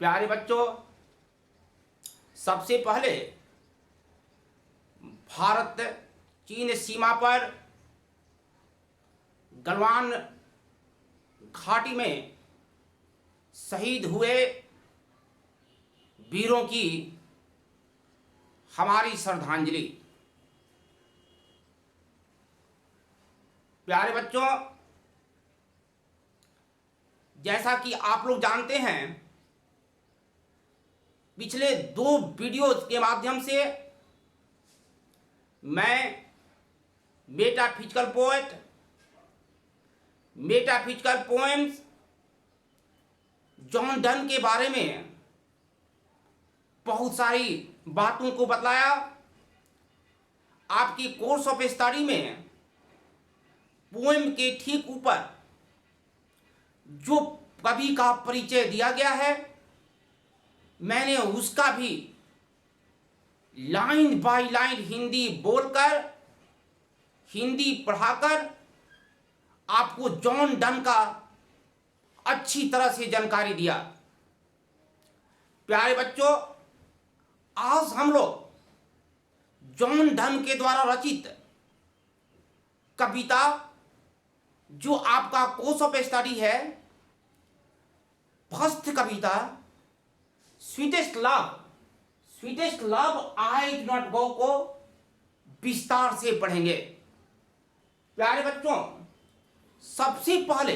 प्यारे बच्चों, सबसे पहले भारत चीन सीमा पर गलवान घाटी में शहीद हुए वीरों की हमारी श्रद्धांजलि। प्यारे बच्चों, जैसा कि आप लोग जानते हैं, पिछले 2 वीडियो के माध्यम से मैं metaphysical poet, metaphysical poems, John Donne के बारे में बहुत सारी बातों को बतलाया। आपकी कोर्स ऑफ स्टडी में पोएम के ठीक ऊपर जो कवि का परिचय दिया गया है, मैंने उसका भी लाइन बाय लाइन हिंदी बोलकर, हिंदी पढ़ाकर आपको जॉन डन का अच्छी तरह से जानकारी दिया। प्यारे बच्चों, आज हम लोग जॉन डन के द्वारा रचित कविता, जो आपका कोर्स ऑफ स्टडी है, first Kavita sweetest love I do not go को विस्तार से पढ़ेंगे। प्यारे बच्चों, सबसे पहले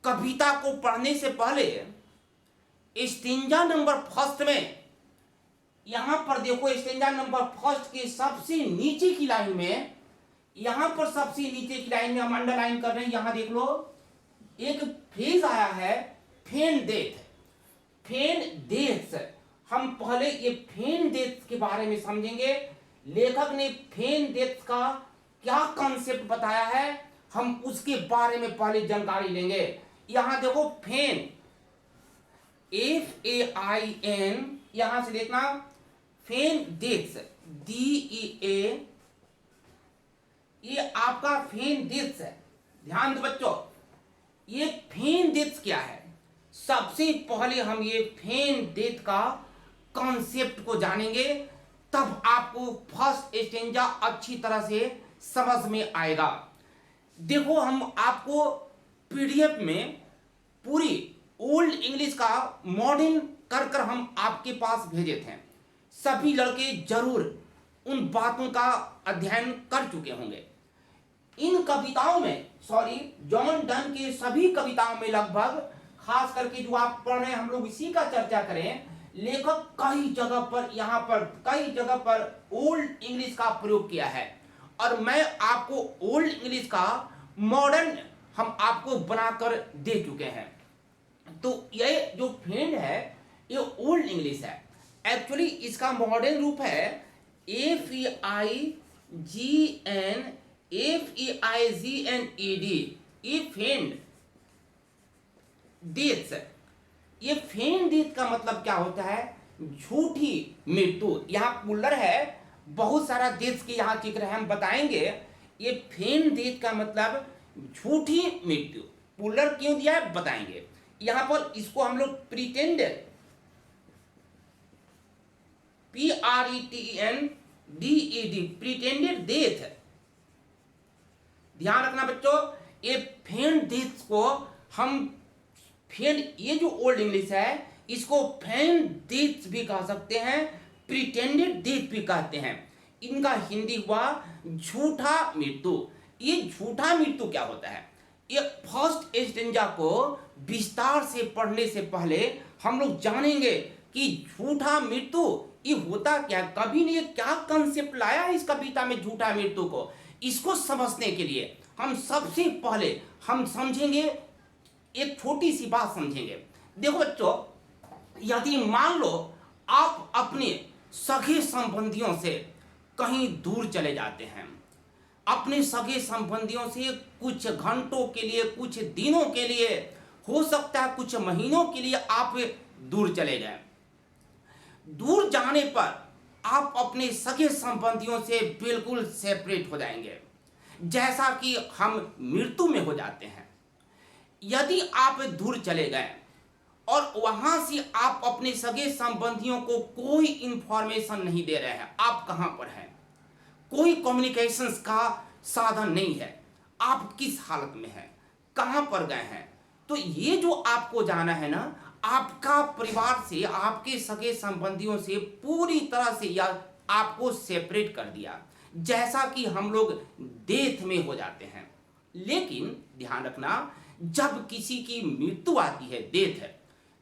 कविता को पढ़ने से पहले स्टेंजा नंबर फर्स्ट में, यहां पर देखो, स्टेंजा नंबर फर्स्ट के सबसे नीचे की लाइन में, यहां पर सबसे नीचे की लाइन में हम अंडरलाइन कर रहे हैं। यहां देख लो, एक फ्रेज आया है, फेन डेथ। हम पहले ये फेन डेथ के बारे में समझेंगे। लेखक ने फेन डेथ का क्या कॉन्सेप्ट बताया है, हम उसके बारे में पहले जानकारी लेंगे। यहां देखो, फेन, FAIN, यहां से देखना, फेन डेथ, DEA, ये आपका फेन डेथ है। ध्यान दो बच्चों, ये फेन डेथ क्या है। सबसे पहले हम ये फेन डेथ का कॉन्सेप्ट को जानेंगे, तब आपको फर्स्ट स्टेंजा अच्छी तरह से समझ में आएगा। देखो, हम आपको PDF में पूरी ओल्ड इंग्लिश का मॉडर्न कर हम आपके पास भेजे थे। सभी लड़के जरूर उन बातों का अध्ययन कर चुके होंगे। इन कविताओं में, जॉन डन के सभी कविताओं में लगभग, खास करके जो आप पढ़ रहे हैं, हम लोग इसी का चर्चा करें। लेखक कई जगह पर, यहां पर कई जगह पर ओल्ड इंग्लिश का प्रयोग किया है, और मैं आपको ओल्ड इंग्लिश का मॉडर्न हम आपको बनाकर दे चुके हैं। तो ये जो फेन है, ये ओल्ड इंग्लिश है। एक्चुअली इसका मॉडर्न रूप है FEIGNED, ये फेंड डेथ। ये फेन डेथ का मतलब क्या होता है, झूठी मृत्यु। यहां पुलर है, बहुत सारा डेथ के यहां जिक्र है, हम बताएंगे। ये फेन डेथ का मतलब झूठी मृत्यु, पुलर क्यों दिया है बताएंगे। यहां पर इसको हम लोग प्रिटेंडेड, PRETENDED, प्रिटेंडेड डेथ। ध्यान रखना बच्चों, ये फेन डेथ को हम फेन, ये जो ओल्ड इंग्लिश है, इसको फेन डेथ भी कह सकते हैं, प्रिटेंडेड डेथ भी कहते हैं। इनका हिंदी हुआ झूठा मृत्यु। ये झूठा मृत्यु क्या होता है, ये फर्स्ट स्टेंजा को विस्तार से पढ़ने से पहले हम लोग जानेंगे कि झूठा मृत्यु ये होता क्या, कवि ने क्या कंसेप्ट लाया है इस कविता में झूठा मृत्यु को। इसको समझने के लिए हम सबसे पहले हम समझेंगे, एक छोटी सी बात समझेंगे। देखो बच्चों, यदि मान लो आप अपने सगे संबंधियों से कहीं दूर चले जाते हैं, अपने सगे संबंधियों से कुछ घंटों के लिए, कुछ दिनों के लिए, हो सकता है कुछ महीनों के लिए आप दूर चले गए। दूर जाने पर आप अपने सगे संबंधियों से बिल्कुल सेपरेट हो जाएंगे, जैसा कि हम मृत्यु में हो जाते हैं। यदि आप दूर चले गए और वहां से आप अपने सगे संबंधियों को कोई इंफॉर्मेशन नहीं दे रहे हैं, आप कहां पर हैं, कोई कम्युनिकेशंस का साधन नहीं है, आप किस हालत में हैं, कहां पर गए हैं। तो ये जो आपको जाना है ना, आपका परिवार से, आपके सगे संबंधियों से पूरी तरह से या आपको सेपरेट कर दिया, जैसा कि हम लोग डेथ में हो जाते हैं। लेकिन ध्यान रखना, जब किसी की मृत्यु आती है, डेथ है,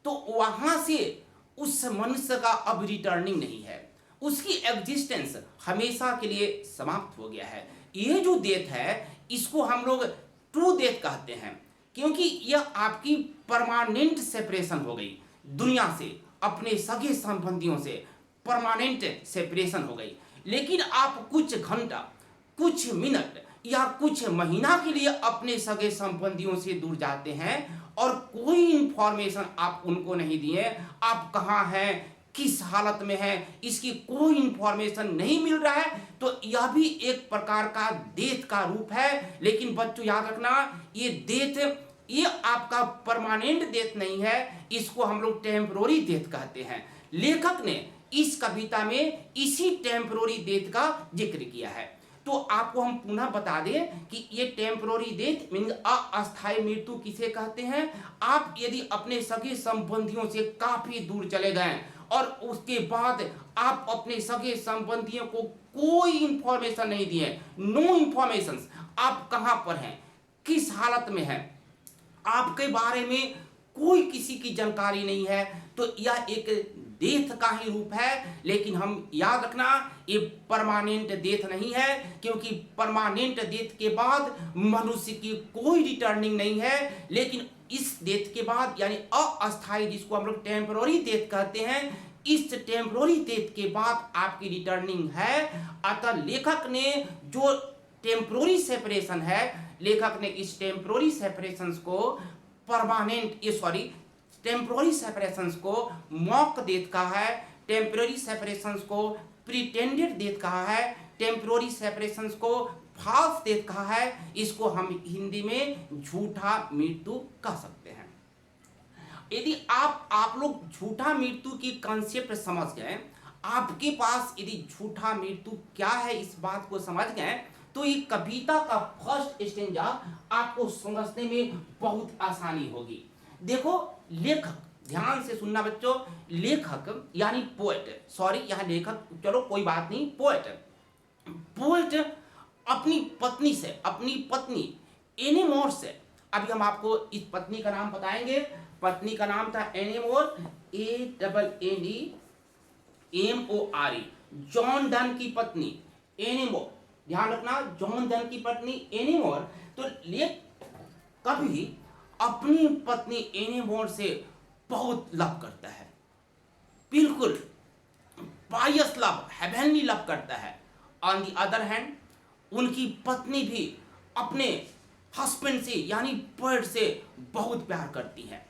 तो वहां से उस मनुष्य का अब रिटर्निंग नहीं है, उसकी एग्जिस्टेंस हमेशा के लिए समाप्त हो गया है। ये जो डेथ है, इसको हम लोग ट्रू डेथ कहते हैं, क्योंकि यह आपकी परमानेंट सेपरेशन हो गई दुनिया से, अपने सगे संबंधियों से परमानेंट सेपरेशन हो गई। लेकिन आप कुछ घंटा, कुछ मिनट या कुछ महीना के लिए अपने सगे संबंधियों से दूर जाते हैं और कोई इंफॉर्मेशन आप उनको नहीं दिए, आप कहाँ हैं, किस हालत में है, इसकी कोई इंफॉर्मेशन नहीं मिल रहा है, तो यह भी एक प्रकार का डेथ का रूप है। लेकिन बच्चों याद रखना, ये डेथ, ये आपका परमानेंट डेथ नहीं है, इसको हम लोग टेम्पररी डेथ कहते हैं। लेखक ने इस कविता में इसी टेम्पररी डेथ का जिक्र किया है। तो आपको हम पुनः बता दें कि ये टेम्पररी डेथ मीन अस्थायी मृत्यु किसे कहते हैं। आप यदि अपने सगे संबंधियों से काफी दूर चले गए और उसके बाद आप अपने सगे संबंधियों को कोई इंफॉर्मेशन नहीं दिए, नो इंफॉर्मेशन, आप कहां पर हैं, किस हालत में हैं, आपके बारे में कोई किसी की जानकारी नहीं है, तो यह एक डेथ का ही रूप है। लेकिन हम याद रखना, ये परमानेंट डेथ नहीं है, क्योंकि परमानेंट डेथ के बाद मनुष्य की कोई रिटर्निंग नहीं है। लेकिन इस डेथ के बाद, यानी अस्थायी, जिसको हम लोग टेम्पररी डेथ कहते हैं, इस टेम्पररी डेथ के बाद आपकी रिटर्निंग है। अतः लेखक ने जो टेम्पररी सेपरेशन है, लेखक ने इस टेम्पररी सेपरेशन को टेम्पररी सेपरेशंस को मॉक डेथ कहा है, टेम्पररी सेपरेशंस को प्रिटेंडेड डेथ कहा है, टेम्पररी सेपरेशंस को फॉल्स डेथ कहा है। इसको हम हिंदी में झूठा मृत्यु कह सकते हैं। यदि आप लोग झूठा मृत्यु की कंसेप्ट समझ गए, आपके पास यदि झूठा मृत्यु क्या है इस बात को समझ गए, तो ये कविता का फर्स्ट स्टेंजा आपको समझने में बहुत आसानी होगी। देखो, लेखक, ध्यान से सुनना बच्चों, लेखक यानी पोएट, सॉरी यहाँ लेखक, चलो कोई बात नहीं, पोएट अपनी पत्नी से, अपनी पत्नी एनीमोर से, अभी हम आपको इस पत्नी का नाम बताएंगे। पत्नी का नाम था एनीमोर, ANNEMORE, जॉन डन की पत्नी एनीमोर। ध्यान रखना, जॉन डन की पत्नी एनीमोर। तो कभी अपनी पत्नी एनीमोर से बहुत लव करता है, बिल्कुल पायस लव, हेवनली लव करता है। ऑन द अदर हैंड, उनकी पत्नी भी अपने हस्बैंड से यानी पोएट से बहुत प्यार करती है।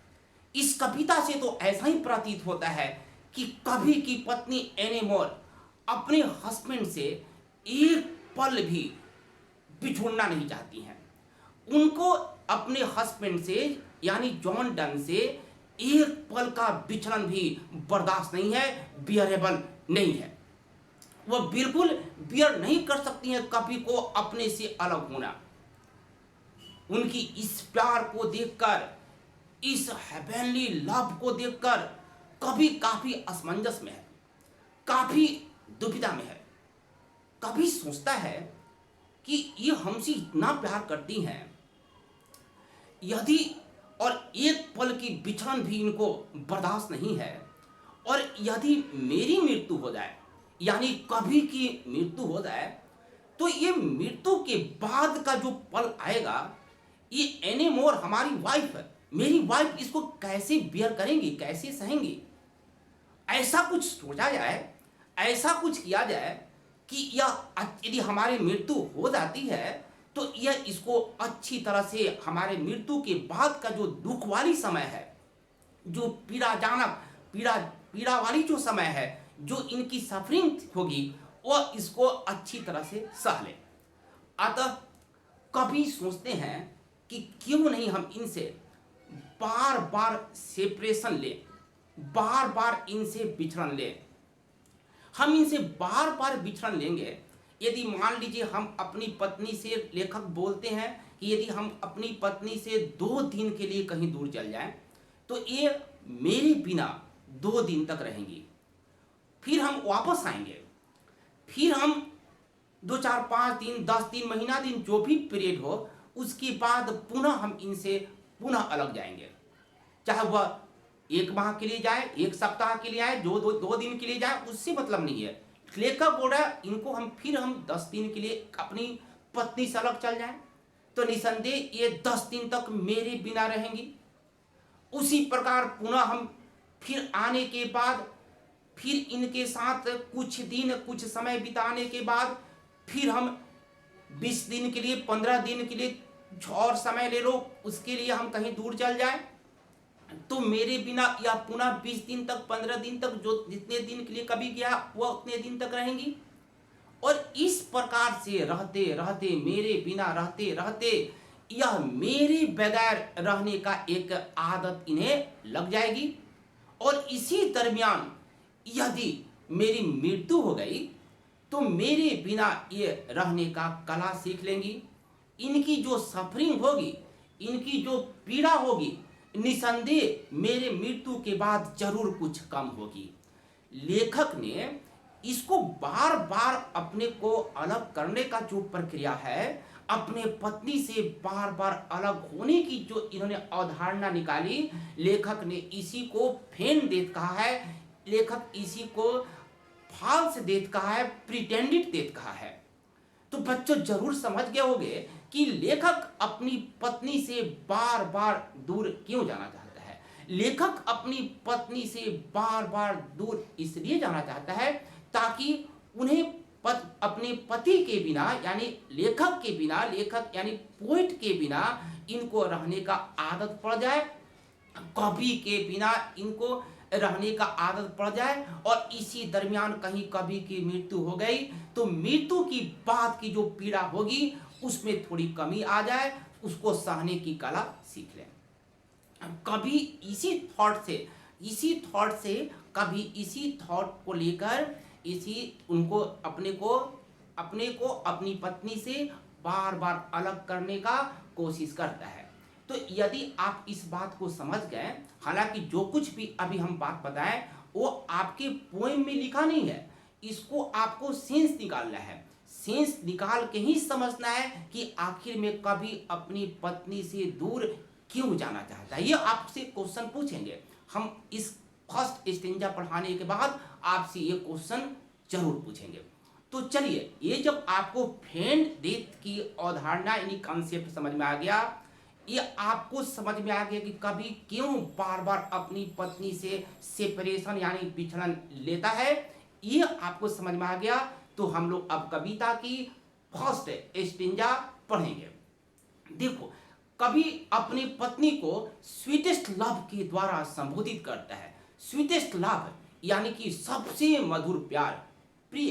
इस कविता से तो ऐसा ही प्रतीत होता है कि कभी की पत्नी एनीमोर अपने हस्बैंड से एक पल भी बिछुड़ना नहीं चाहती हैं। उनको अपने हस्बैंड से यानी जॉन डन से एक पल का बिछड़न भी बर्दाश्त नहीं है, बियरेबल नहीं है। वह बिल्कुल बियर नहीं कर सकती हैं कभी को अपने से अलग होना। उनकी इस प्यार को देखकर, इस हेवनली लव को देखकर कभी काफी असमंजस में है, काफी दुविधा में है। कभी सोचता है कि ये हमसे इतना प्यार करती हैं, यदि और एक पल की बिछड़न भी इनको बर्दाश्त नहीं है, और यदि मेरी मृत्यु हो जाए, यानी कभी की मृत्यु हो जाए, तो ये मृत्यु के बाद का जो पल आएगा, ये एनीमोर हमारी वाइफ है, मेरी वाइफ, इसको कैसे बियर करेंगी, कैसे सहेंगी। ऐसा कुछ सोचा जाए, ऐसा कुछ किया जाए कि यह यदि हमारी मृत्यु हो जाती है, तो यह इसको अच्छी तरह से हमारे मृत्यु के बाद का जो दुख वाली समय है, जो पीड़ाजनक पीड़ा वाली जो समय है, जो इनकी सफरिंग होगी, वह इसको अच्छी तरह से सह ले। अतः कभी सोचते हैं कि क्यों नहीं हम इनसे बार बार सेपरेशन ले, बार बार इनसे बिछड़न ले। हम इनसे बार बार बिछड़न लेंगे। यदि मान लीजिए हम अपनी पत्नी से, लेखक बोलते हैं कि यदि हम अपनी पत्नी से 2 दिन के लिए कहीं दूर चल जाएं तो ये मेरे बिना 2 दिन तक रहेंगी, फिर हम वापस आएंगे, फिर हम 2, 4, 5 दिन, 10 दिन, महीना दिन, जो भी पीरियड हो, उसके बाद पुनः हम इनसे पुनः अलग जाएंगे। चाहे वह 1 माह के लिए जाए, 1 सप्ताह के लिए आए, 2 दिन के लिए जाए, उससे मतलब नहीं है। लेखक बोल रहा है इनको हम 10 दिन के लिए अपनी पत्नी से अलग चल जाएं तो निसंदेह ये 10 दिन तक मेरे बिना रहेंगी। उसी प्रकार पुनः हम फिर आने के बाद, फिर इनके साथ कुछ दिन, कुछ समय बिताने के बाद, फिर हम 20 दिन के लिए, 15 दिन के लिए और समय ले लो, उसके लिए हम कहीं दूर चल जाए तो मेरे बिना या पुनः 20 दिन तक, 15 दिन तक, जो जितने दिन के लिए कभी गया वह उतने दिन तक रहेंगी। और इस प्रकार से रहते रहते, मेरे बिना रहते रहते, यह मेरे बगैर रहने का एक आदत इन्हें लग जाएगी। और इसी दरमियान यदि मेरी मृत्यु हो गई तो मेरे बिना ये रहने का कला सीख लेंगी। इनकी जो सफरिंग होगी, इनकी जो पीड़ा होगी, निसंदेह मेरे मृत्यु के बाद जरूर कुछ कम होगी। लेखक ने इसको बार बार अपने को अलग करने का जो प्रक्रिया है, अपने पत्नी से बार बार अलग होने की जो इन्होंने अवधारणा निकाली, लेखक ने इसी को फेन डेथ कहा है। लेखक इसी को फॉल्स डेथ कहा है, प्रिटेंडेड डेथ कहा है। तो बच्चों जरूर समझ गए होंगे कि लेखक अपनी पत्नी से बार बार दूर क्यों जाना चाहता है। लेखक अपनी पत्नी से बार बार दूर इसलिए जाना चाहता है ताकि उन्हें अपने पति के बिना, यानी लेखक के बिना, लेखक यानी पोएट के बिना इनको रहने का आदत पड़ जाए, कवि के बिना इनको रहने का आदत पड़ जाए। और इसी दरमियान कहीं कवि की मृत्यु हो गई तो मृत्यु की बाद की जो पीड़ा होगी उसमें थोड़ी कमी आ जाए, उसको सहने की कला सीख लें। कभी इसी थॉट से कभी इसी थॉट को लेकर उनको अपने को अपनी पत्नी से बार बार अलग करने का कोशिश करता है। तो यदि आप इस बात को समझ गए, हालांकि जो कुछ भी अभी हम बात बताएं वो आपके पोएम में लिखा नहीं है, इसको आपको सेंस निकालना है। सेंस निकाल के ही समझना है कि आखिर में कभी अपनी पत्नी से दूर क्यों जाना चाहता है। ये आपसे क्वेश्चन पूछेंगे हम, इस फर्स्ट स्टेंजा पढ़ाने के बाद आपसे ये क्वेश्चन जरूर पूछेंगे। तो चलिए, ये जब आपको फेंड डेथ की अवधारणा यानी कॉन्सेप्ट समझ में आ गया, ये आपको समझ में आ गया कि कभी क्यों बार बार अपनी पत्नी से सेपरेशन यानी बिछड़न लेता है, ये आपको समझ में आ गया। तो हम लोग अब कविता की फर्स्ट स्टेंजा पढ़ेंगे। देखो, कवि अपनी पत्नी को स्वीटेस्ट लव के द्वारा संबोधित करता है। स्वीटेस्ट लव यानी कि सबसे मधुर प्यार, प्रिय,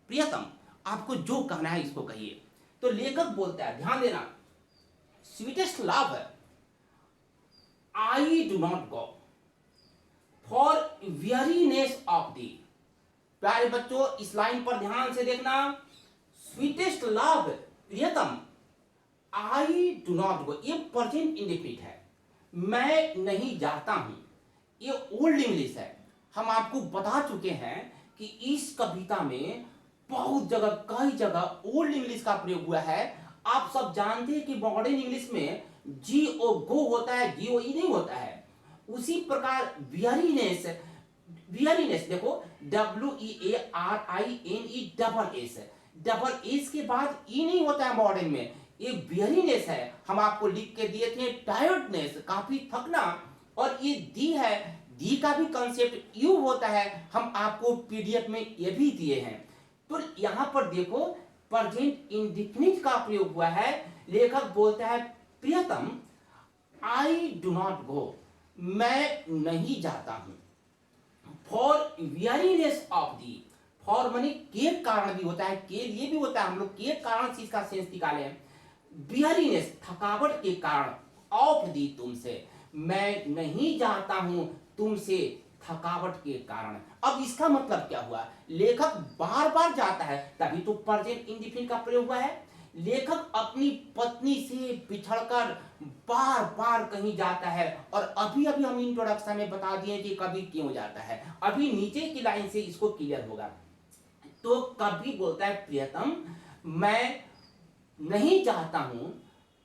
प्रियतम, आपको जो कहना है इसको कहिए। तो लेखक बोलता है, ध्यान देना, sweetest love, I do not go for weariness of दी। प्यारे बच्चों, इस लाइन पर ध्यान से देखना। स्वीटेस्ट लव, प्रियतम, आई डू नॉट गो, ये प्रेजेंट इंडेफिनिट है, मैं नहीं जाता हूं। ये ओल्ड इंग्लिश है। हम आपको बता चुके हैं कि इस कविता में बहुत जगह, कई जगह ओल्ड इंग्लिश का प्रयोग हुआ है। आप सब जानते हैं कि मॉडर्न इंग्लिश में जी ओ गो होता है, जी ओ ई नहीं होता है। उसी प्रकार वियरीनेस, वियरीनेस देखो, WEARINE डबल एस के बाद ई नहीं होता है मॉडर्न में, ये वियरीनेस है। हम आपको लिख के दिए थे टायर्डनेस, काफी थकना, और ये दी है, दी का भी कंसेप्ट यू होता है, हम आपको पीडीएफ में ये भी दिए हैं। तो यहां पर देखो प्रेजेंट इंडेफिनिट का प्रयोग हुआ है। लेखक बोलता है, प्रियतम, आई डू नॉट गो, मैं नहीं जाता हूं, for weariness of the, for माने के कारण भी होता है, के लिए भी होता है, हम लोग के कारण से इसका सेंस निकाले हैं। वेरीनेस थकावट के कारण, ऑफ दी तुमसे, मैं नहीं जाता हूं तुमसे थकावट के कारण। अब इसका मतलब क्या हुआ, लेखक बार बार जाता है, तभी तो प्रेजेंट इंडेफिनिट का प्रयोग हुआ है। लेखक अपनी पत्नी से बिछड़कर बार बार कहीं जाता है, और अभी अभी हम इंट्रोडक्शन में बता दिए कि कभी क्यों जाता है, अभी नीचे की लाइन से इसको क्लियर होगा। तो कभी बोलता है प्रियतम मैं नहीं चाहता हूं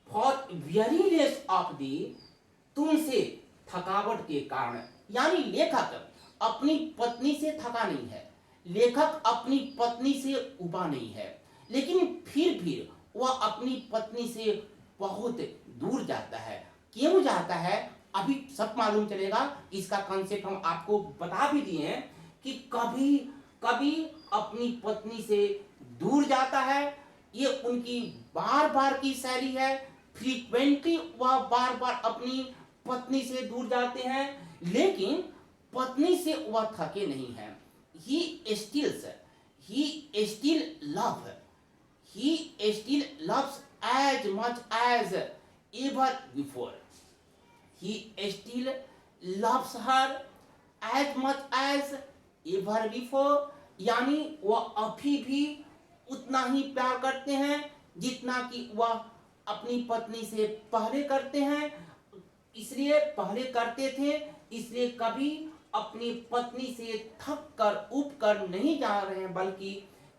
फॉर वेरीनेस ऑफ दी, तुमसे थकावट के कारण। यानी लेखक अपनी पत्नी से थका नहीं है, लेखक अपनी पत्नी से उबा नहीं है, लेकिन फिर वह अपनी पत्नी से बहुत दूर जाता है। क्यों जाता है अभी सब मालूम चलेगा, इसका कॉन्सेप्ट हम आपको बता भी दिए हैं कि कभी कभी अपनी पत्नी से दूर जाता है, ये उनकी बार बार की शैली है। फ्रीक्वेंटली वह बार बार अपनी पत्नी से दूर जाते हैं, लेकिन पत्नी से वह थके नहीं हैं। he still loves as much as ever before. He still loves her as much as ever before, यानी वह अभी भी उतना ही प्यार करते हैं जितना कि वह अपनी पत्नी से पहले करते हैं। इसलिए पहले करते थे, इसलिए कभी अपनी पत्नी से थक कर उब कर नहीं जा रहे हैं, बल्कि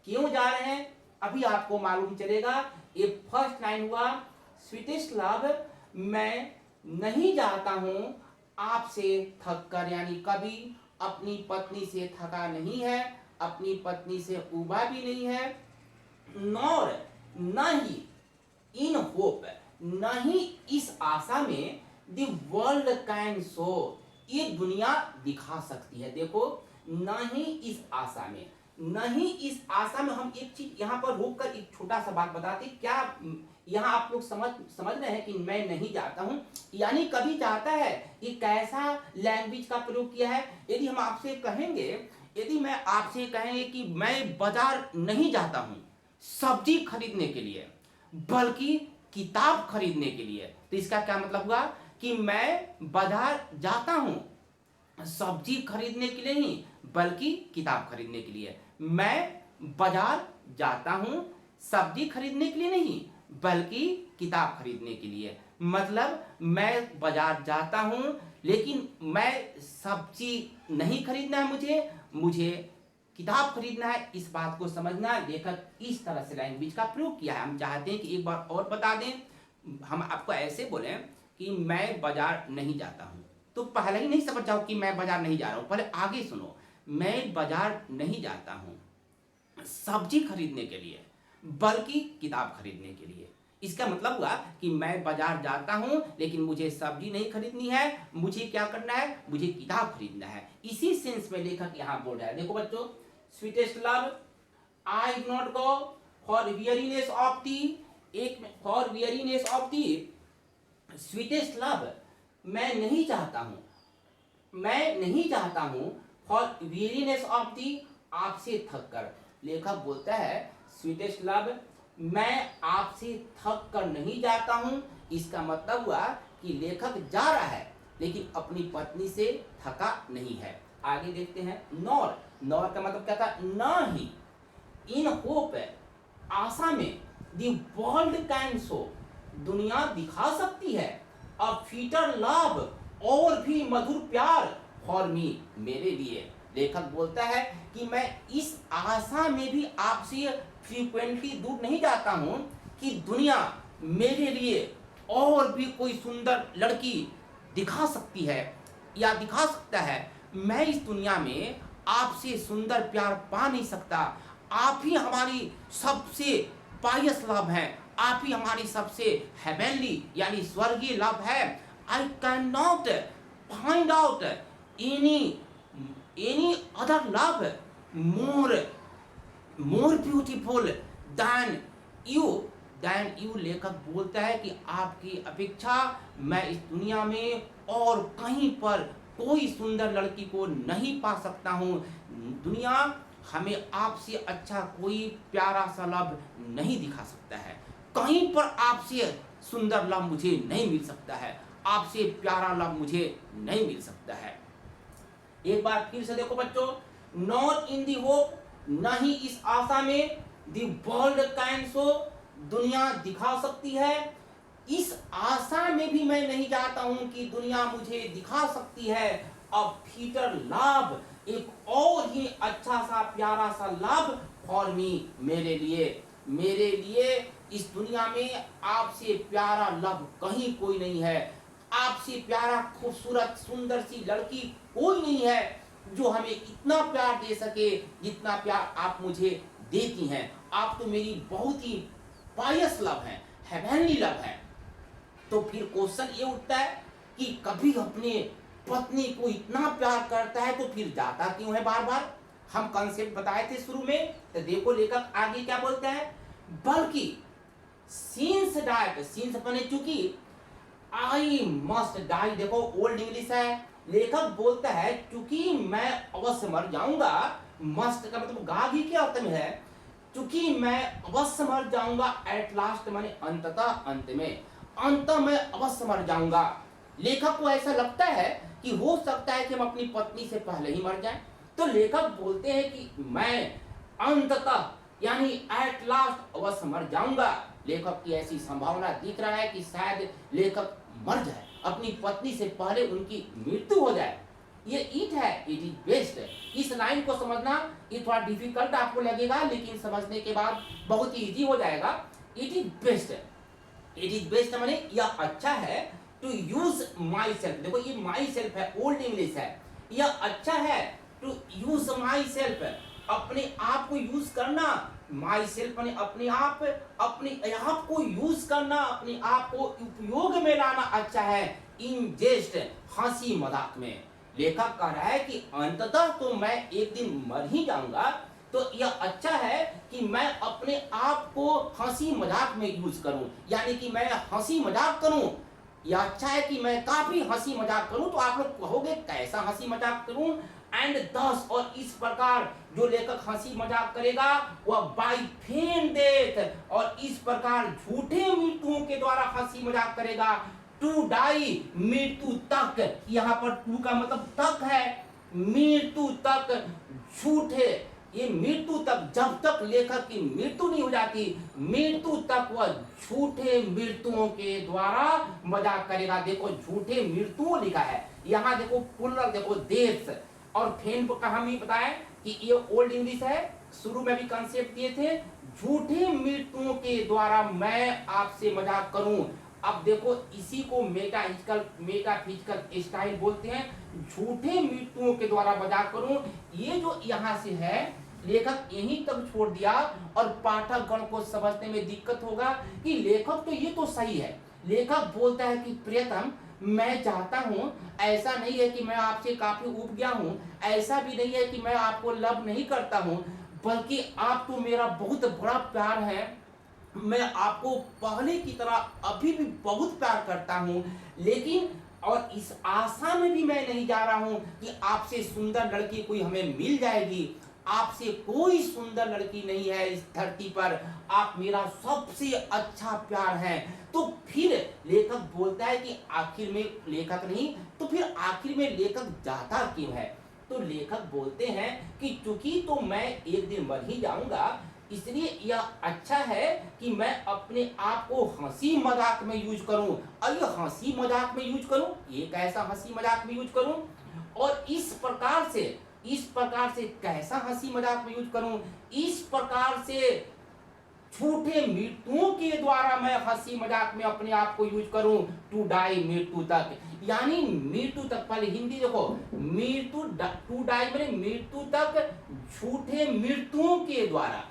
क्यों जा रहे हैं अभी आपको मालूम चलेगा। ये फर्स्ट लाइन हुआ स्वीटेस्ट लव, मैं नहीं जाता हूं आपसे थक कर, यानी कभी अपनी पत्नी से थका नहीं है, अपनी पत्नी से उबा भी नहीं है। नॉर न ही इन होप, न ही इस आशा में द वर्ल्ड कैन शो, ये दुनिया दिखा सकती है। देखो न ही इस आशा में, न ही इस आशा में। हम एक चीज यहाँ पर रोक कर एक छोटा सा बात बताते, क्या यहाँ आप लोग समझ रहे हैं कि मैं नहीं जाता हूं यानी कभी जाता है, ये कैसा लैंग्वेज का प्रयोग किया है। यदि हम आपसे कहेंगे, यदि मैं आपसे कहेंगे कि मैं बाजार नहीं जाता हूं सब्जी खरीदने के लिए, बल्कि किताब खरीदने के लिए, तो इसका क्या मतलब हुआ कि मैं बाजार जाता हूं सब्जी खरीदने के लिए नहीं, बल्कि किताब खरीदने के लिए। मैं बाजार जाता हूं सब्जी खरीदने के लिए नहीं, बल्कि किताब खरीदने के लिए। मतलब मैं बाजार जाता हूं, लेकिन मैं सब्जी नहीं खरीदना है, मुझे किताब खरीदना है। इस बात को समझना, लेखक इस तरह से लैंग्वेज का प्रयोग किया है। हम चाहते हैं कि एक बार और बता दें, हम आपको ऐसे बोले कि मैं बाजार नहीं जाता हूं, तो पहले ही नहीं समझ जाओ कि मैं बाजार नहीं जा रहा हूं, पहले आगे सुनो। मैं बाजार नहीं जाता हूं सब्जी खरीदने के लिए, बल्कि किताब खरीदने के लिए। इसका मतलब हुआ कि मैं बाजार जाता हूं, लेकिन मुझे सब्जी नहीं खरीदनी है, मुझे क्या करना है, मुझे किताब खरीदना है। इसी सेंस में लेखक यहां बोल रहा है। देखो बच्चों, sweetest love I not go for weariness of thee, एक for weariness of thee sweetest love, मैं नहीं चाहता हूं फॉर वेरीनेस ऑफ दी, आपसे थक कर। लेखक बोलता है स्वीटेस्ट लव, मैं आपसे थक कर नहीं जाता हूं। इसका मतलब हुआ कि लेखक जा रहा है, लेकिन अपनी पत्नी से थका नहीं है। आगे देखते हैं। नॉर का मतलब क्या था, न ही इन होप, आशा में, द वर्ल्ड कैन शो, दुनिया दिखा सकती है, अ फीटर लव, और भी मधुर प्यार, फॉर मी, मेरे लिए। लेखक बोलता है कि मैं इस आशा में भी आपसे फ्रीक्वेंटली दूर नहीं जाता हूं कि दुनिया मेरे लिए और भी कोई सुंदर लड़की दिखा सकती है या दिखा सकता है। मैं इस दुनिया में आपसे सुंदर प्यार पा नहीं सकता, आप ही हमारी सबसे पायस लव है, आप ही हमारी सबसे हेवनली यानी स्वर्गीय लव है। I can not find out any other love more beautiful than you. लेखक बोलता है कि आपकी अपेक्षा मैं इस दुनिया में और कहीं पर कोई सुंदर लड़की को नहीं पा सकता हूं। दुनिया हमें आपसे अच्छा कोई प्यारा सा लव नहीं दिखा सकता है, कहीं पर आपसे सुंदर लव मुझे नहीं मिल सकता है, आपसे प्यारा लव मुझे नहीं मिल सकता है। एक बार फिर से देखो बच्चों, नॉट इन दी होप, नहीं इस आशा में, दी वर्ल्ड कैन शो, दुनिया दिखा सकती है, इस आशा में भी मैं नहीं चाहता हूं कि दुनिया मुझे दिखा सकती है। अब फीटर लव, एक और ही अच्छा सा प्यारा सा लव फॉर मी, मेरे लिए इस दुनिया में आपसे प्यारा लव कहीं कोई नहीं है। आपसे प्यारा खूबसूरत सुंदर सी लड़की कोई नहीं है जो हमें इतना प्यार दे सके जितना प्यार आप मुझे देती हैं। आप तो मेरी बहुत ही पायस लव है, हेवनली लव है। तो फिर क्वेश्चन ये उठता है कि कभी अपने पत्नी को इतना प्यार करता है तो फिर जाता क्यों है बार बार। हम कॉन्सेप्ट बताए थे शुरू में, तो देखो लेखक आगे क्या बोलता है, बल्कि सिंस डाइट, सिंस बने चूंकि, आई मस्ट डाई, देखो ओल्ड इंग्लिश है, लेखक बोलता है क्योंकि मैं अवश्य मर जाऊंगा, मस्ट का मतलब गागी के अर्थ में है, क्योंकि मैं अवश्य मर जाऊंगा, एट लास्ट माने अंततः, अंत में, अंत में अवश्य मर जाऊंगा। लेखक को ऐसा लगता है कि हो सकता है कि हम अपनी पत्नी से पहले ही मर जाएं, तो लेखक बोलते हैं कि मैं अंततः यानी एट लास्ट अवश्य मर जाऊंगा। लेखक की ऐसी संभावना दिख रहा है कि शायद लेखक मर जाए, अपनी पत्नी से पहले उनकी मृत्यु हो जाए। ये इट है, इट इज बेस्ट। इस लाइन को समझना ये थोड़ा डिफिकल्ट आपको लगेगा, लेकिन समझने के बाद बहुत ही इजी हो जाएगा। It is best, it is best माने यह अच्छा है, टू यूज माई सेल्फ, देखो ये माई सेल्फ है, ओल्ड इंग्लिश है, यह अच्छा है टू यूज माई सेल्फ, अपने आप को यूज करना, माई सेल्फ माने अपने आप को यूज करना, अपने आप को उपयोग में लाना अच्छा है, इन जेस्ट, हंसी मजाक में। लेखक कह रहा है कि अंततः तो मैं एक दिन मर ही जाऊंगा, तो यह अच्छा है कि मैं अपने आप को हंसी मजाक में यूज करूं, यानी कि मैं हंसी मजाक करूं। यह अच्छा है कि मैं काफी हंसी मजाक करूं। तो आप लोग कहोगे कैसा हंसी मजाक करूं, एंड दस, और इस प्रकार जो लेखक हंसी मजाक करेगा वह बाय फेन डेथ, और इस प्रकार झूठे मृत्युओं के द्वारा हंसी मजाक करेगा, टू डाई, मृत्यु तक, यहाँ पर टू का मतलब तक है, मृत्यु तक, झूठे, ये मृत्यु तक, जब तक लेखक की मृत्यु नहीं हो जाती, मृत्यु तक वह झूठे मृत्युओं के द्वारा मजाक करेगा। देखो झूठे मृत्युओं लिखा है, यहाँ देखो पुनर, देखो देश और फेन का हम ही बताया कि ये ओल्ड इंग्लिश है, शुरू में भी कंसेप्ट दिए थे, झूठे मृत्युओं के द्वारा मैं आपसे मजाक करूं। अब देखो इसी को मेटाफिजिकल स्टाइल बोलते हैं, झूठे मृत्युओं के द्वारा मजाक करूं। ये जो यहाँ से है लेखक यहीं तक छोड़ दिया, और पाठकगण को समझने में दिक्कत होगा कि लेखक तो ये तो सही है, लेखक बोलता है कि प्रियतम मैं चाहता हूं, ऐसा नहीं है कि मैं आपसे काफी ऊब गया हूं, ऐसा भी नहीं है कि मैं आपको लव नहीं करता हूं, बल्कि आप तो मेरा बहुत बड़ा प्यार है, मैं आपको पहले की तरह अभी भी बहुत प्यार करता हूं, लेकिन और इस आशा में भी मैं नहीं जा रहा हूं कि आपसे सुंदर लड़की कोई हमें मिल जाएगी। आपसे कोई सुंदर लड़की नहीं है इस धरती पर, आप मेरा सबसे अच्छा प्यार है। तो फिर लेखक बोलता है कि आखिर में, लेखक नहीं तो फिर आखिर में लेखक जाता क्यों है। तो लेखक बोलते हैं कि चूंकि तो मैं एक दिन मर ही जाऊंगा, इसलिए यह अच्छा है कि मैं अपने आप को हंसी मजाक में यूज करूं। और ये हंसी मजाक में यूज करूं, ये कैसा हंसी मजाक में यूज करूं, और इस प्रकार से कैसा हंसी मजाक में यूज करूं, इस प्रकार से झूठे मृत्युओं के द्वारा मैं हंसी मजाक में अपने आप को यूज करूं, टू डाई, मृत्यु तक, यानी मृत्यु तक। पहले हिंदी देखो, मृत्यु, टू डाई मैंने मृत्यु तक, झूठे मृत्युओं के द्वारा।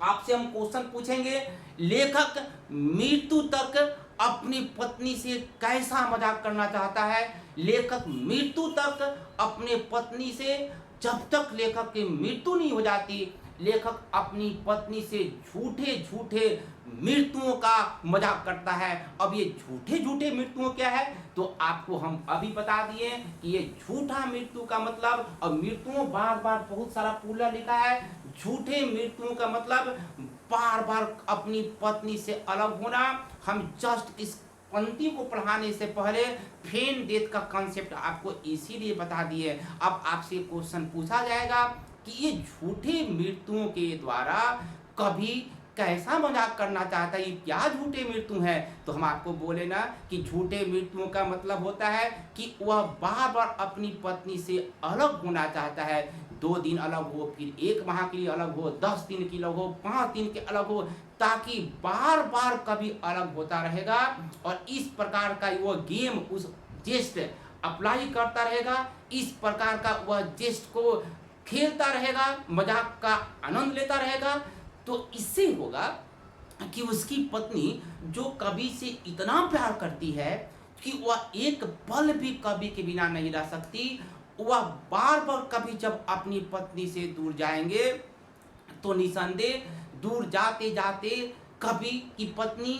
आपसे हम क्वेश्चन पूछेंगे, लेखक मृत्यु तक अपनी पत्नी से कैसा मजाक करना चाहता है। लेखक मृत्यु तक अपने पत्नी से, जब तक लेखक की मृत्यु नहीं हो जाती, लेखक अपनी पत्नी से झूठे झूठे मृत्युओं का मजाक करता है। अब ये झूठे झूठे मृत्युओं क्या है, तो आपको हम अभी बता दिए कि ये झूठा मृत्यु का मतलब, और मृत्युओं बार बार बहुत सारा पूरा लिखा है, झूठे मृत्युओं का मतलब बार बार अपनी पत्नी से अलग होना। हम जस्ट इस पंक्ति को पढ़ाने से पहले फेन डेथ का कॉन्सेप्ट आपको इसीलिए बता दिए। अब आपसे क्वेश्चन पूछा जाएगा कि ये झूठे मृत्युओं के द्वारा कभी कैसा मजाक करना चाहता है, ये क्या झूठे मृत्यु है? तो हम आपको बोले ना कि झूठे मृत्युओं का मतलब होता है कि वह बार बार अपनी पत्नी से अलग होना चाहता है। 2 दिन अलग हो, फिर 1 माह के लिए अलग हो, 10 दिन के अलग हो, 5 दिन के अलग हो, ताकि बार बार कभी अलग होता रहेगा और इस प्रकार का वह गेम उस जेस्ट अप्लाई करता रहेगा। इस प्रकार का वह जेस्ट को खेलता रहेगा, मजाक का आनंद लेता रहेगा। तो इससे होगा कि उसकी पत्नी जो कभी से इतना प्यार करती है कि वह एक पल भी कभी के बिना नहीं रह सकती, वह बार बार कभी जब अपनी पत्नी से दूर जाएंगे तो निसंदेह दूर जाते जाते कभी की पत्नी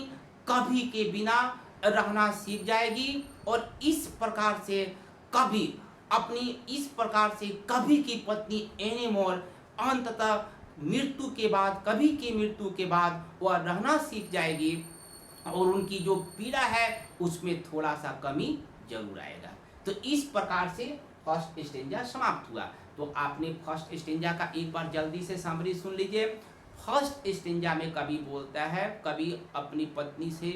कभी के बिना रहना सीख जाएगी और इस प्रकार से कभी कभी की पत्नी एनीमोर अंततः मृत्यु के बाद, कभी की मृत्यु के बाद वह रहना सीख जाएगी और उनकी जो पीड़ा है उसमें थोड़ा सा कमी जरूर आएगा। तो इस प्रकार से फर्स्ट स्टेंजा समाप्त हुआ। तो आपने फर्स्ट स्टेंजा का एक बार जल्दी से समरी सुन लीजिए। फर्स्ट स्टेंजा में कवि बोलता है, कवि अपनी पत्नी से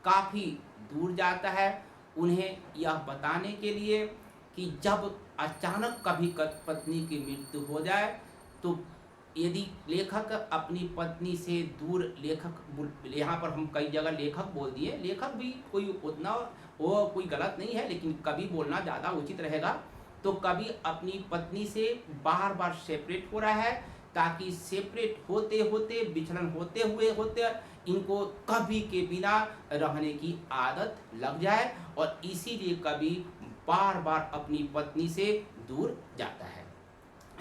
काफ़ी दूर जाता है उन्हें यह बताने के लिए कि जब अचानक कभी पत्नी की मृत्यु हो जाए तो यदि लेखक अपनी पत्नी से दूर, लेखक यहाँ पर हम कई जगह लेखक बोल दिए, लेखक भी कोई उतना वो कोई गलत नहीं है, लेकिन कवि बोलना ज़्यादा उचित रहेगा। तो कवि अपनी पत्नी से बार बार सेपरेट हो रहा है ताकि सेपरेट होते होते, विचलन होते इनको कभी के बिना रहने की आदत लग जाए और इसीलिए कवि बार बार अपनी पत्नी से दूर जाता है।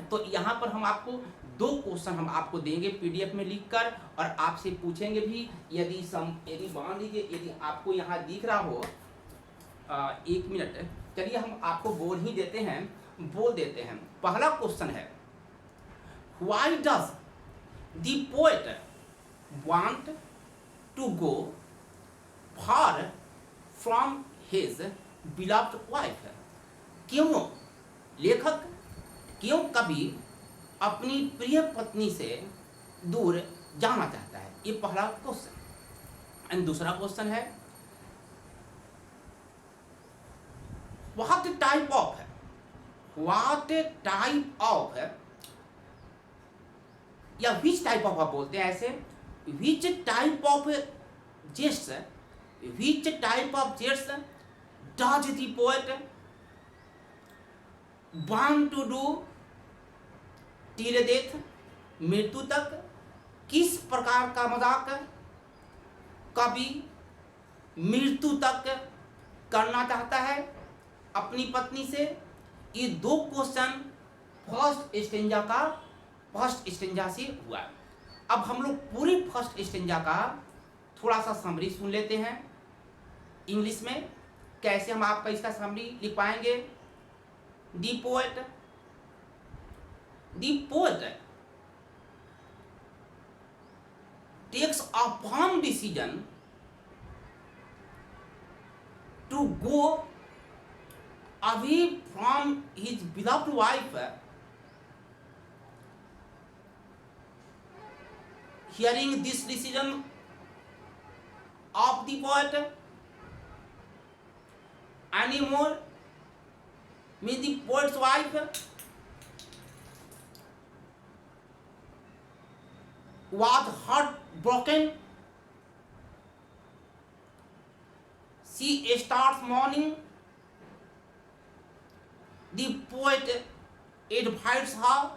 तो यहाँ पर हम आपको 2 क्वेश्चन हम आपको देंगे पीडीएफ में लिखकर और आपसे पूछेंगे भी। यदि मान लीजिए यदि आपको यहाँ दिख रहा हो, 1 मिनट, चलिए हम आपको बोल देते हैं। पहला क्वेश्चन है, why does the poet want to go far from his beloved wife? क्यों लेखक, क्यों कवि अपनी प्रिय पत्नी से दूर जाना चाहता है? ये पहला क्वेश्चन। एंड दूसरा क्वेश्चन है, व्हाट टाइप ऑफ या विच टाइप ऑफ आप बोलते हैं ऐसे, which type of jests does the poet want to do till death, मृत्यु तक? किस प्रकार का मजाक कवि मृत्यु तक करना चाहता है अपनी पत्नी से? ये 2 क्वेश्चन फर्स्ट स्टेंजा से हुआ। अब हम लोग पूरी फर्स्ट स्टेंजा का थोड़ा सा समरी सुन लेते हैं इंग्लिश में। कैसे हम आपका इसका समरी लिख पाएंगे? The poet takes a firm decision to go away from his beloved wife. Hearing this decision of the poet, anymore means the poet's wife was heartbroken. She starts mourning. The poet advises her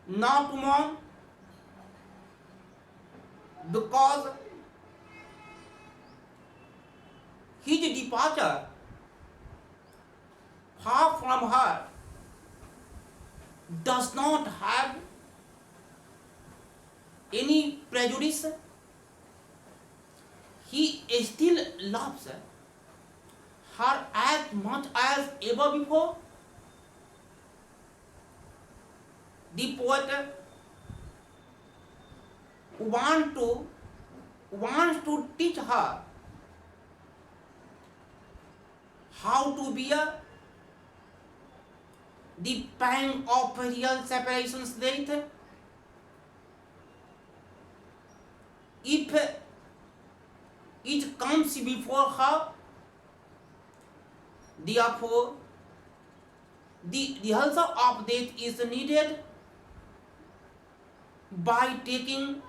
not to mourn because his departure far from her does not have any prejudice. He still loves her as much as ever before. The poet wants to teach her how to bear the pang of real separation's death. If it comes before her, therefore the rehearsal of death is needed. By taking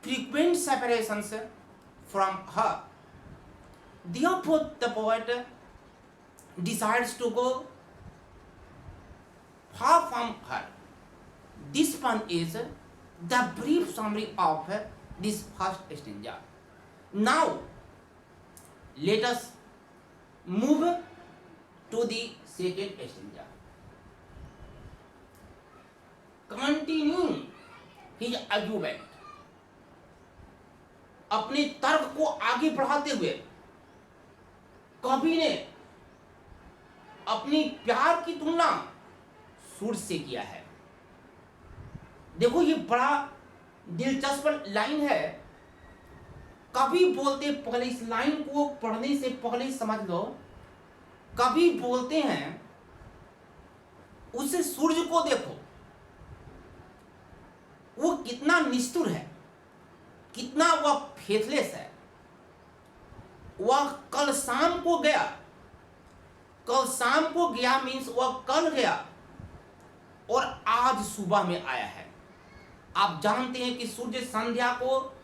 frequent separations from her, therefore the poet decides to go far from her. This one is the brief summary of this first stanza. Now let us move to the second stanza. Continuing his argument, अपने तर्क को आगे बढ़ाते हुए कवि ने अपनी प्यार की तुलना सूर्य से किया है। देखो ये बड़ा दिलचस्प लाइन है। कवि बोलते, पहले इस लाइन को पढ़ने से पहले समझ लो, कवि बोलते हैं उस सूर्य को देखो, वो कितना निष्ठुर है, कितना वह फेथलेस है। वह कल शाम को गया, कल शाम को गया मीन्स वह कल गया और आज सुबह में आया है। आप जानते हैं कि सूर्य संध्या को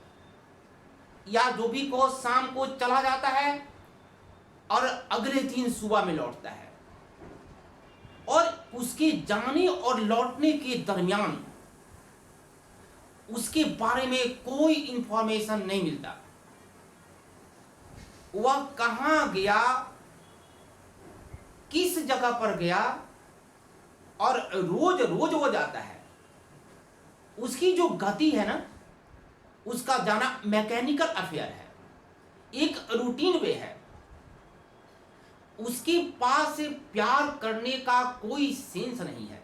या जो भी को शाम को चला जाता है और अगले दिन सुबह में लौटता है, और उसके जाने और लौटने के दरमियान उसके बारे में कोई इंफॉर्मेशन नहीं मिलता। वह कहां गया, किस जगह पर गया, और रोज रोज वो जाता है। उसकी जो गति है ना, उसका जाना मैकेनिकल अफेयर है, एक रूटीन वे है। उसके पास प्यार करने का कोई सेंस नहीं है,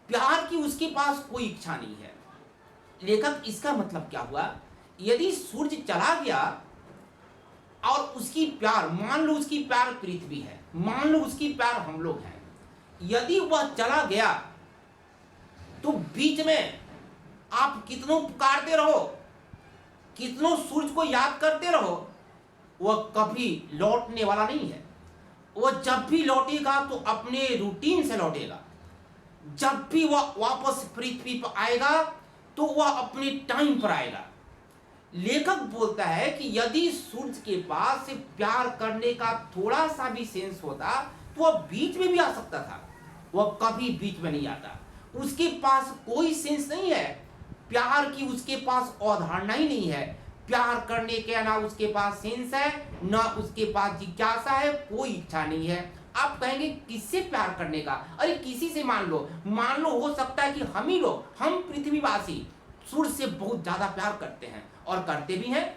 प्यार की उसके पास कोई इच्छा नहीं है। लेखक इसका मतलब क्या हुआ, यदि सूर्य चला गया और उसकी प्यार, मान लो उसकी प्यार पृथ्वी है, मान लो उसकी प्यार हम लोग हैं, यदि वह चला गया तो बीच में आप कितनों पुकारते रहो, कितनों सूर्य को याद करते रहो, वह कभी लौटने वाला नहीं है। वह जब भी लौटेगा तो अपने रूटीन से लौटेगा। जब भी वह वापस पृथ्वी पर आएगा तो वह अपने टाइम पर आएगा। लेखक बोलता है कि यदि सूर्य के पास प्यार करने का थोड़ा सा भी सेंस होता तो वह बीच में भी आ सकता था, वह कभी बीच में नहीं आता। उसके पास कोई सेंस नहीं है, प्यार की उसके पास अवधारणा ही नहीं है। प्यार करने के ना उसके पास सेंस है, ना उसके पास जिज्ञासा है, कोई इच्छा नहीं है। आप कहेंगे किससे प्यार करने का, अरे किसी से। मान लो हो सकता है कि हम ही लोग, हम पृथ्वीवासी सूर्य से बहुत ज्यादा प्यार करते हैं और करते भी हैं,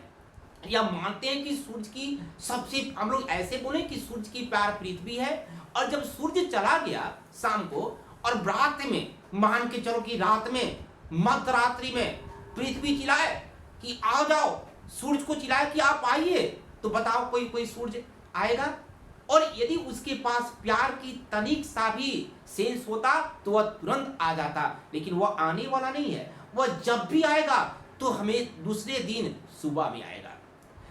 या मानते हैं कि सूर्य की सबसे, हम लोग ऐसे बोले कि सूर्य की प्यार पृथ्वी है। और जब सूर्य चला गया शाम को और रात में, मान के चलो कि रात में, मध्य रात्रि में पृथ्वी चिल्लाए कि आ जाओ, सूर्य को चिल्लाए कि आप आइए, तो बताओ कोई सूर्य आएगा? और यदि उसके पास प्यार की तनिक सा भी सेंस होता तो वह तुरंत आ जाता, लेकिन वह आने वाला नहीं है। वह जब भी आएगा तो हमें दूसरे दिन सुबह में आएगा।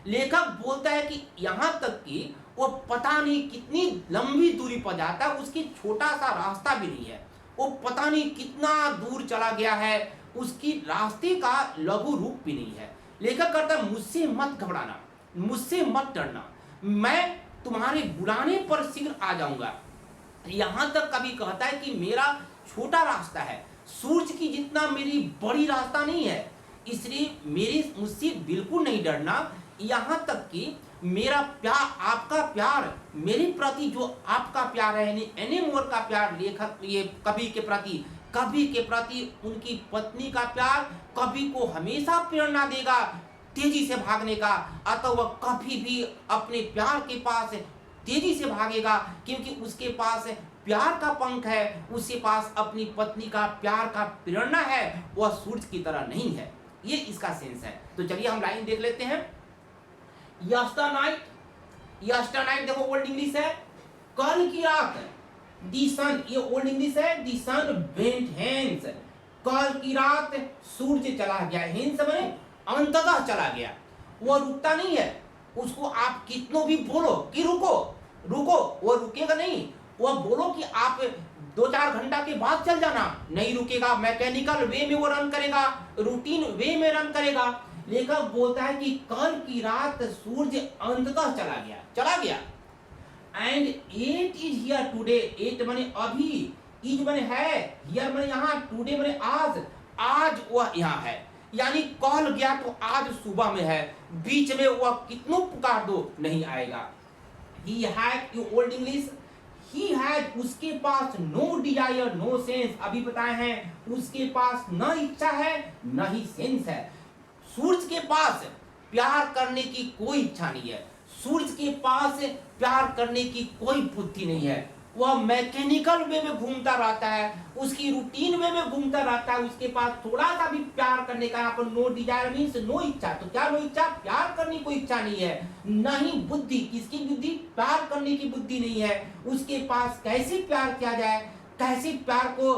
लेखक बोलता है कि यहाँ तक कि वह पता नहीं कितनी लंबी दूरी पर जाता है, उसकी छोटा सा रास्ता भी नहीं है, वो पता नहीं कितना दूर चला गया है, उसकी रास्ते का लघु रूप भी नहीं है। लेखक कहता है मुझसे मत घबराना, मुझसे मत डरना, मैं तुम्हारे बुलाने पर शीघ्र आ जाऊंगा। यहां तक कभी कहता है कि मेरा छोटा रास्ता है, सूरज की जितना मेरी बड़ी रास्ता नहीं है, इसलिए मुझसे बिल्कुल नहीं डरना। यहां तक कि मेरा प्यार, आपका प्यार मेरे प्रति, जो आपका प्यार है, एनी मोर का प्यार, लेखक ये कवि के प्रति उनकी पत्नी का प्यार कवि को हमेशा प्रेरणा देगा तेजी से भागने का। अतः वह कभी भी अपने प्यार के पास तेजी से भागेगा, क्योंकि उसके पास प्यार का पंख है, उसके पास अपनी पत्नी का प्यार का प्रेरणा है। वह सूरज की तरह नहीं है। ये इसका सेंस है। तो चलिए हम लाइन देख लेते हैं। यस्टरनाइट, यस्टरनाइट देखो ओल्ड इंग्लिश है, कल की रात। दी सन, ये ओल्ड इंग्लिश है, दी सन वेंट हेंस, कल की रात सूर्य चला गया। हेंस माने अंततः चला गया, वो रुकता नहीं है। उसको आप कितनों भी बोलो कि रुको रुको, वो रुकेगा नहीं। वो बोलो कि आप 2-4 घंटा के बाद चल जाना, नहीं रुकेगा। मैकेनिकल वे में वो रन करेगा, रूटीन वे में रन करेगा। लेखक बोलता है कि कल की रात सूर्य अंततः चला गया, चला गया। And it is here today, it माने अभी, इज माने है, हियर माने यहाँ, टुडे माने आज, आज वह यहाँ है। यानी कल गया तो आज सुबह में है, बीच में वह कितनों पुकार दो नहीं आएगा। He had, you old English, he had, उसके पास no desire, no sense, अभी बताए हैं उसके पास न इच्छा है न ही सेंस है। सूरज के पास प्यार करने की कोई इच्छा नहीं है, सूरज के पास प्यार करने की कोई बुद्धि नहीं है। वह मैकेनिकल वे में घूमता रहता है, उसकी रूटीन वे में घूमता रहता है। उसके पास थोड़ा सा भी प्यार करने का, यहाँ पर नो डिजायर मीन्स नो इच्छा। तो क्या नो इच्छा? प्यार करने की कोई इच्छा नहीं है, नहीं बुद्धि। किसकी बुद्धि? प्यार करने की बुद्धि नहीं है उसके पास। कैसे प्यार किया जाए, कैसे प्यार को,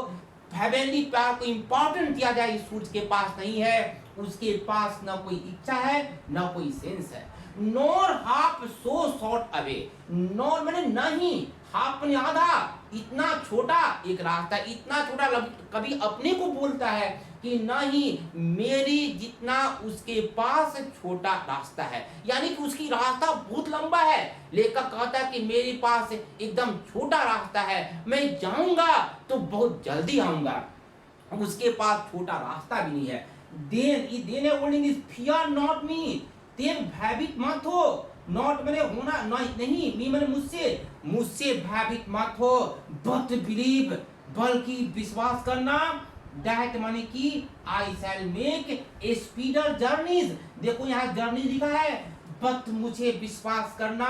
हेवनली प्यार को इंपॉर्टेंट दिया जाए, इस सूरज के पास नहीं है। उसके पास न कोई इच्छा है न कोई सेंस है। Nor half so short away, nor मैंने नहीं, हाफ ने आधा, इतना छोटा एक रास्ता, इतना छोटा। कभी अपने को बोलता है कि नहीं मेरी जितना उसके पास छोटा रास्ता है, यानी कि उसकी रास्ता बहुत लंबा है। लेखक कहता है कि मेरे पास एकदम छोटा रास्ता है, मैं जाऊंगा तो बहुत जल्दी आऊंगा। उसके पास छोटा रास्ता भी नहीं है। Then old English, fear not me, तेन भयभीत मत हो। नॉट मैंने होना, नहीं, मी मैंने मुझसे, मुझसे भयभीत मत हो। बट बिलीव, बल्कि विश्वास करना। दैट माने कि आई शैल मेक ए स्पीडर जर्नीज, देखो यहाँ जर्नी लिखा है। बट मुझे विश्वास करना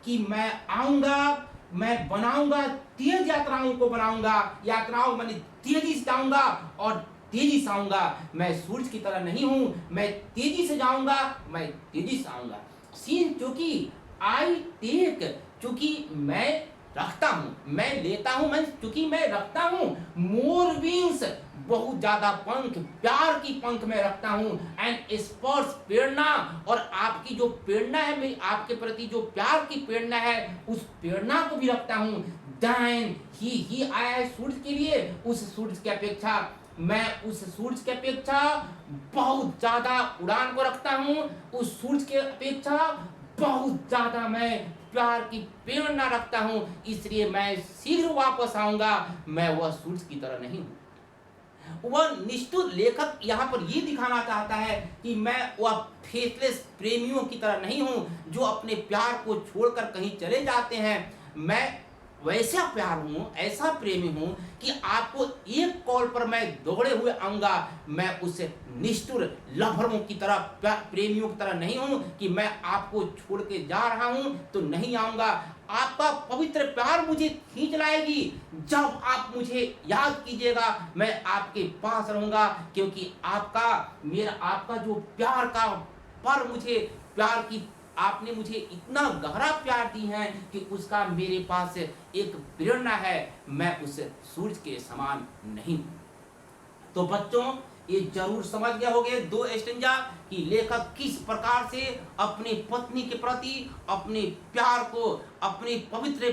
कि मैं आऊंगा, मैं बनाऊंगा, तेज यात्राओं को बनाऊंगा। यात्राओं मैंने तेजी से जाऊंगा और तेजी से आऊंगा। मैं सूरज की तरह नहीं हूं, मैं तेजी से जाऊंगा, मैं तेजी से आऊंगा। सीन, क्योंकि आई टेक, क्योंकि मैं रखता हूं, मैं लेता हूं, मैं क्योंकि मैं रखता हूं। मोर विंग्स, बहुत ज्यादा पंख, प्यार की पंख मैं रखता हूं। एंड स्पर्श, प्रेरणा, और आपकी जो प्रेरणा है, मैं आपके प्रति जो प्यार की प्रेरणा है, उस प्रेरणा को भी रखता हूं। दैन ही आया है सूरज के लिए, उस सूरज की अपेक्षा, मैं उस सूरज की अपेक्षा बहुत ज्यादा उड़ान को रखता हूं। उस सूरज की अपेक्षा बहुत ज्यादा मैं प्यार की प्रेरणा रखता हूं, इसलिए मैं शीघ्र वापस आऊंगा। मैं वह सूरज की तरह नहीं हूं। वह निष्ठुर, लेखक यहाँ पर ये दिखाना चाहता है कि मैं वह फेथलेस प्रेमियों की तरह नहीं हूं जो अपने प्यार को छोड़कर कहीं चले जाते हैं। मैं वैसा प्यार हूं, ऐसा प्रेमी हूं कि आपको एक कॉल पर मैं दौड़े हुए आऊंगा। मैं उस निष्ठुर लभरों की तरह, प्रेमियों की तरह नहीं हूं कि मैं आपको छोड़ के जा रहा हूं तो नहीं आऊंगा। आपका पवित्र प्यार मुझे खींच लाएगी। जब आप मुझे याद कीजिएगा, मैं आपके पास रहूंगा, क्योंकि आपका जो प्यार का पर मुझे प्यार की, आपने मुझे इतना गहरा प्यार दी है कि उसका मेरे पास एक प्रेरणा है। मैं उस सूरज के समान नहीं। तो बच्चों, ये जरूर समझ गए होंगे दो स्टेंजा कि लेखक किस प्रकार से अपनी पत्नी के प्रति अपने प्यार को, अपने पवित्र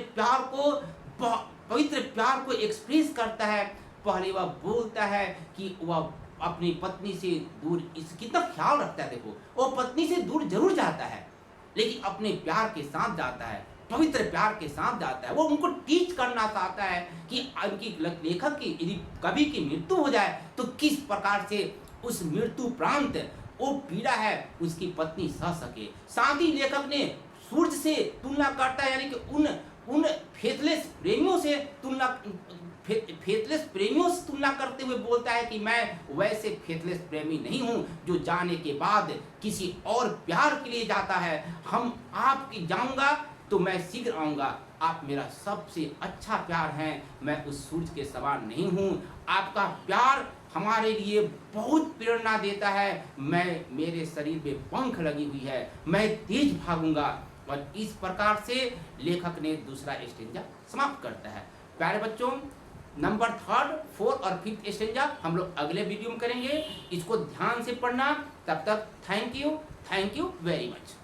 प्यार को एक्सप्रेस करता है। पहले वह बोलता है कि वह अपनी पत्नी से दूर, इस कितना ख्याल रखता है। देखो, वो पत्नी से दूर जरूर जाता है, लेकिन अपने प्यार के साथ जाता है, पवित्र प्यार के साथ जाता है। वो उनको टीच करना चाहता है कि उनकी, लेखक की यदि कभी की मृत्यु हो जाए तो किस प्रकार से उस मृत्यु प्रांत वो पीड़ा है उसकी पत्नी सह सके। साथ ही लेखक ने सूरज से तुलना करता है, यानी कि उन फेथलेस प्रेमियों से तुलना करते हुए बोलता है कि मैं वैसे फेथलेस प्रेमी नहीं हूं जो जाने के बाद किसी और प्यार के लिए जाता है। हम आपकी जाऊंगा तो मैं शीघ्र आऊंगा, आप मेरा सबसे अच्छा प्यार हैं। मैं उस सूरज के समान नहीं हूं। आपका प्यार हमारे लिए बहुत प्रेरणा देता है। मेरे शरीर में पंख लगी हुई है, मैं तेज भागूंगा। और इस प्रकार से लेखक ने दूसरा स्टेंजा समाप्त करता है। प्यारे बच्चों, नंबर 3, 4 और 5 स्टेंजा हम लोग अगले वीडियो में करेंगे। इसको ध्यान से पढ़ना। तब तक थैंक यू वेरी मच।